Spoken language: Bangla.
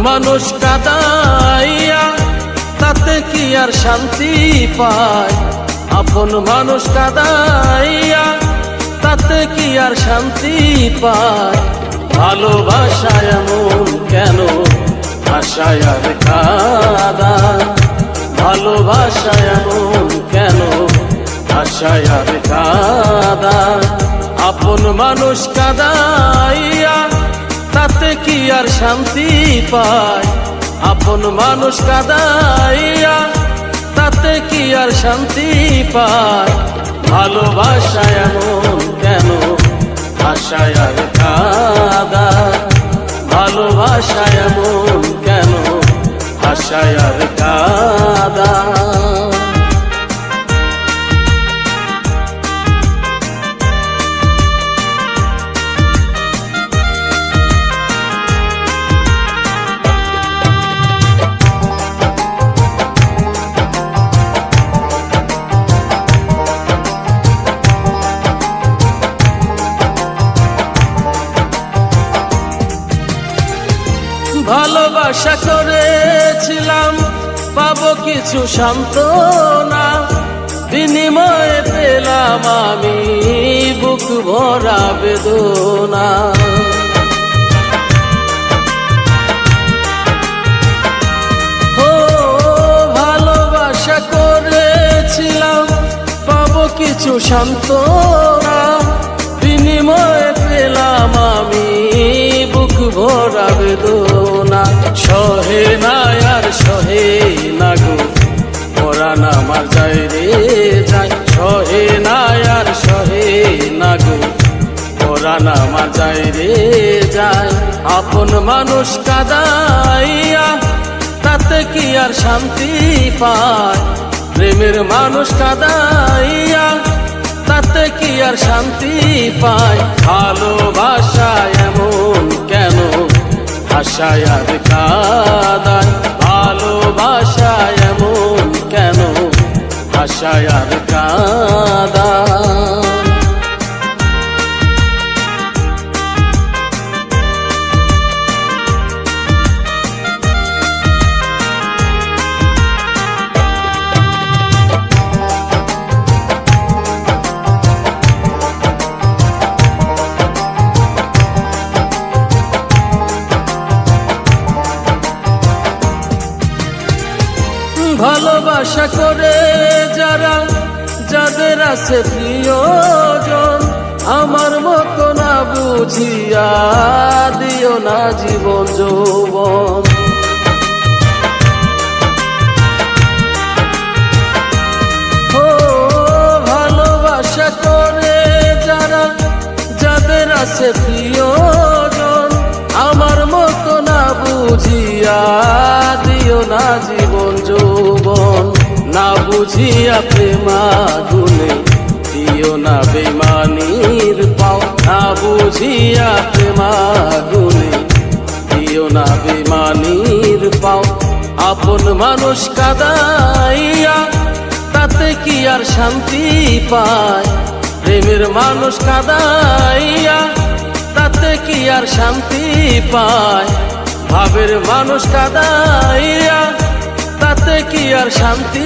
মানুষ কাঁদাইয়া তাতে কি আর শান্তি পায়? আপন মানুষ কাঁদাইয়া তাতে কি আর শান্তি পায়? ভালোবাসা এমন কেন আশায় আর কাঁদায়? ভালোবাসা এমন কেন আশায় আর কাঁদায়? আপন মানুষ কাঁদাইয়া তাতে কি আর শান্তি পায়? আপন মানুষ কাঁদাইয়া তাতে কি আর শান্তি পায়? ভালোবাসা এমন কেন আশায় আর কাঁদায়? ভালোবাসা এমন কেন আশায় আর কাঁদায়? ভালোবাসা করেছিলাম পাবো কিছু সান্ত্বনা, বিনিময়ে পেলাম আমি বুক ভরা বেদনা। ও ভালোবাসা করেছিলাম পাবো কিছু সান্ত্বনা, বিনিময়ে পেলাম আমি বুক ভরা বেদনা। সহে না আর সহে না গো পরাণ আমার যায় রে যায়, সহে না আর সহে না গো পরাণ আমার যায় রে যায়। আপন মানুষ কাঁদাইয়া তাতে কি আর শান্তি পায়? প্রেমের মানুষ কাঁদাইয়া তাতে কি আর শান্তি পায়? ভালোবাসা এমন কেন আশায় আর কাঁদায়? ভালোবাসা এমন কেন আশায় আর কাঁদায়? ভালোবাসা করে যারা যাদের আছে প্রিয়জন, আমার মতো না বুঝিয়া দিও না জীবন যৌবন। ও ভালোবাসা করে যারা যাদের আছে প্রিয়জন, আমার মতো না বুঝিয়া দিও না জীবন যৌবন। না বুঝিয়া প্রেমাগুনে দিও না বেমানির পাও, না বুঝিয়া প্রেমাগুনে দিও না বেমানির পাও। আপন মানুষ কাঁদাইয়া তাতে কি আর শান্তি পায়? প্রেমের মানুষ কাঁদাইয়া তাতে কি আর শান্তি পায়? ভাবের মানুষ কাঁদাইয়া তাতে কি আর শান্তি